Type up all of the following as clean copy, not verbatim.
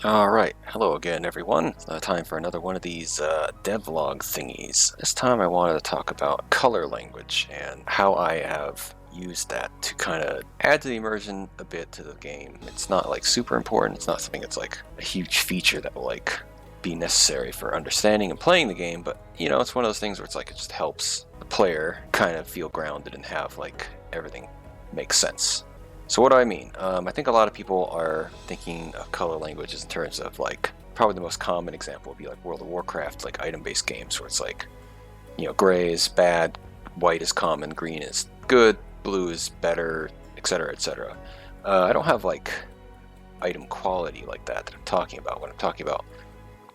Alright, hello again everyone. Time for another one of these devlog thingies. This time I wanted to talk about color language and how I have used that to kind of add to the immersion a bit to the game. It's not like super important, it's not something that's like a huge feature that will like be necessary for understanding and playing the game, but you know, it's one of those things where it's like it just helps the player kind of feel grounded and have like everything make sense. So what do I mean? I think a lot of people are thinking of color languages in terms of like, probably the most common example would be like World of Warcraft, like item-based games where it's like, you know, gray is bad, white is common, green is good, blue is better, etc., etc. I don't have like item quality like that I'm talking about. What I'm talking about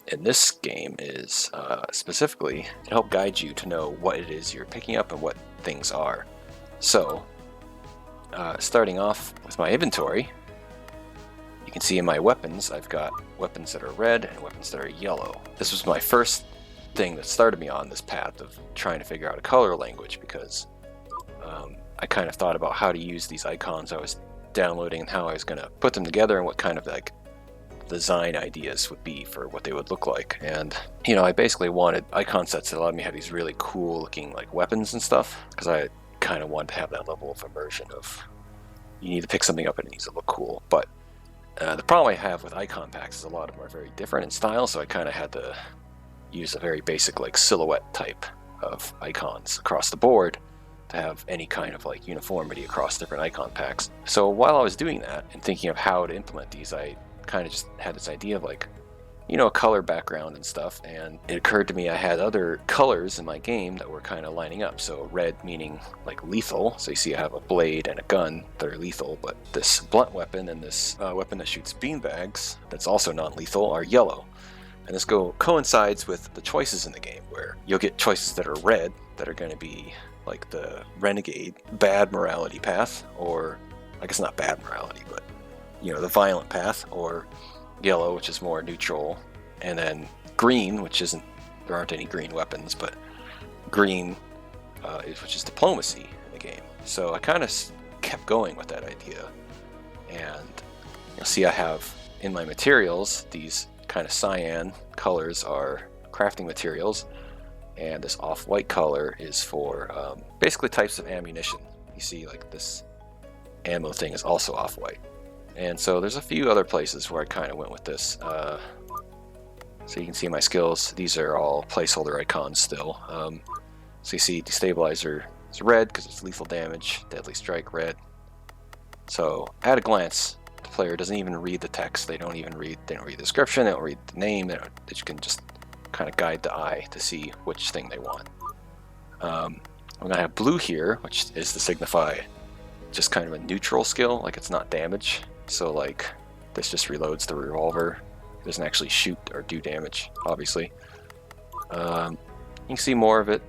in this game is specifically to help guide you to know what it is you're picking up and what things are. So, starting off with my inventory, you can see in my weapons, I've got weapons that are red and weapons that are yellow. This was my first thing that started me on this path of trying to figure out a color language because I kind of thought about how to use these icons I was downloading and how I was going to put them together and what kind of like design ideas would be for what they would look like. And you know, I basically wanted icon sets that allowed me to have these really cool looking like weapons and stuff because I kind of wanted to have that level of immersion of you need to pick something up and it needs to look cool. But the problem I have with icon packs is a lot of them are very different in style, so I kind of had to use a very basic like silhouette type of icons across the board to have any kind of like uniformity across different icon packs. So while I was doing that and thinking of how to implement these, I kind of just had this idea of like, you know, a color background and stuff, and it occurred to me I had other colors in my game that were kind of lining up. So red meaning like lethal, so you see I have a blade and a gun that are lethal, but this blunt weapon and this weapon that shoots beanbags that's also non-lethal are yellow. And this coincides with the choices in the game, where you'll get choices that are red that are going to be like the renegade bad morality path, or I guess not bad morality, but you know, the violent path, or yellow, which is more neutral, and then green, which isn't, there aren't any green weapons, but green which is diplomacy in the game. So I kind of kept going with that idea, and you'll see I have in my materials these kind of cyan colors are crafting materials, and this off-white color is for basically types of ammunition. You see like this ammo thing is also off-white. And so there's a few other places where I kind of went with this. So you can see my skills. These are all placeholder icons still. So you see destabilizer is red because it's lethal damage. Deadly strike red. So at a glance, the player doesn't even read the text. They don't read the description. They don't read the name. They you can just kind of guide the eye to see which thing they want. I'm gonna have blue here, which is to signify just kind of a neutral skill, like it's not damage. So like this just reloads the revolver. It doesn't actually shoot or do damage, obviously. You can see more of it.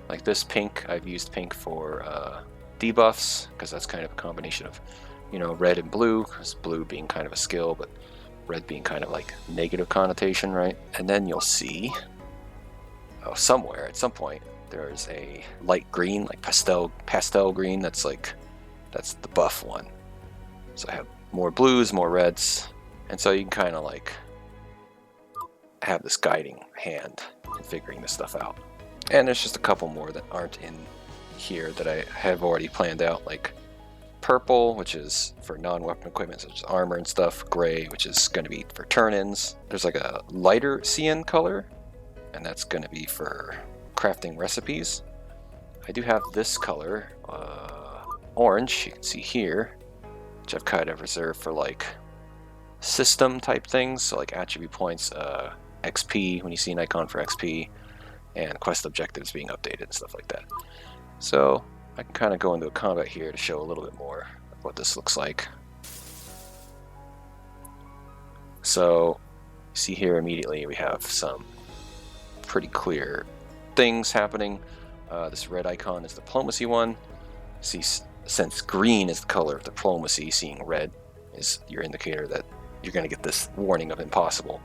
Like this pink, I've used pink for debuffs, because that's kind of a combination of, you know, red and blue, because blue being kind of a skill, but red being kind of like negative connotation, right? And then you'll see, somewhere at some point, there's a light green, like pastel green, that's the buff one. So I have more blues, more reds, and so you can kind of like have this guiding hand in figuring this stuff out. And there's just a couple more that aren't in here that I have already planned out, like purple, which is for non-weapon equipment such as armor and stuff, gray, which is going to be for turn-ins. There's like a lighter cyan color, and that's going to be for crafting recipes. I do have this color, orange, you can see here, which I've kind of reserved for like system type things, so like attribute points, XP, when you see an icon for XP, and quest objectives being updated and stuff like that. So I can kind of go into a combat here to show a little bit more of what this looks like. So you see here immediately we have some pretty clear things happening. This red icon is the diplomacy one. See, since green is the color of diplomacy, seeing red is your indicator that you're going to get this warning of impossible.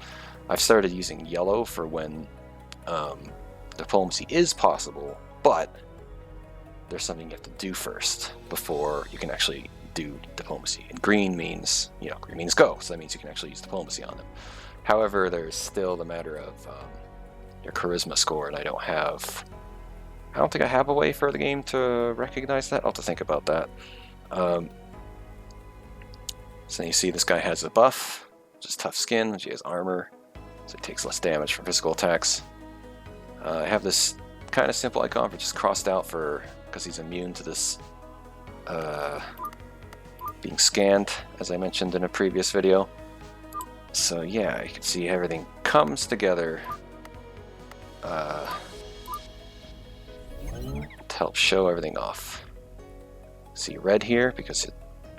I've started using yellow for when diplomacy is possible, but there's something you have to do first before you can actually do diplomacy. And green means, green means go, so that means you can actually use diplomacy on them. However, there's still the matter of your charisma score, and I don't think I have a way for the game to recognize that. I'll have to think about that. So you see this guy has a buff, which is tough skin, which he has armor, so he takes less damage from physical attacks. I have this kind of simple icon for just crossed out because he's immune to this being scanned, as I mentioned in a previous video. So yeah, you can see everything comes together to help show everything off. See red here because it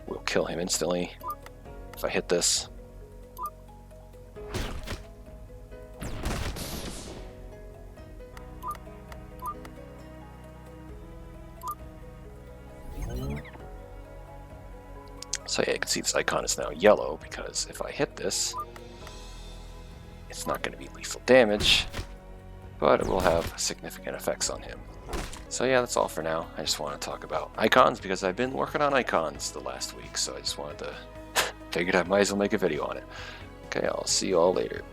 will kill him instantly if I hit this. So yeah, you can see this icon is now yellow because if I hit this, it's not going to be lethal damage, but it will have significant effects on him. So yeah, that's all for now. I just want to talk about icons because I've been working on icons the last week, so I just wanted to figured I might as well make a video on it. Okay, I'll see you all later.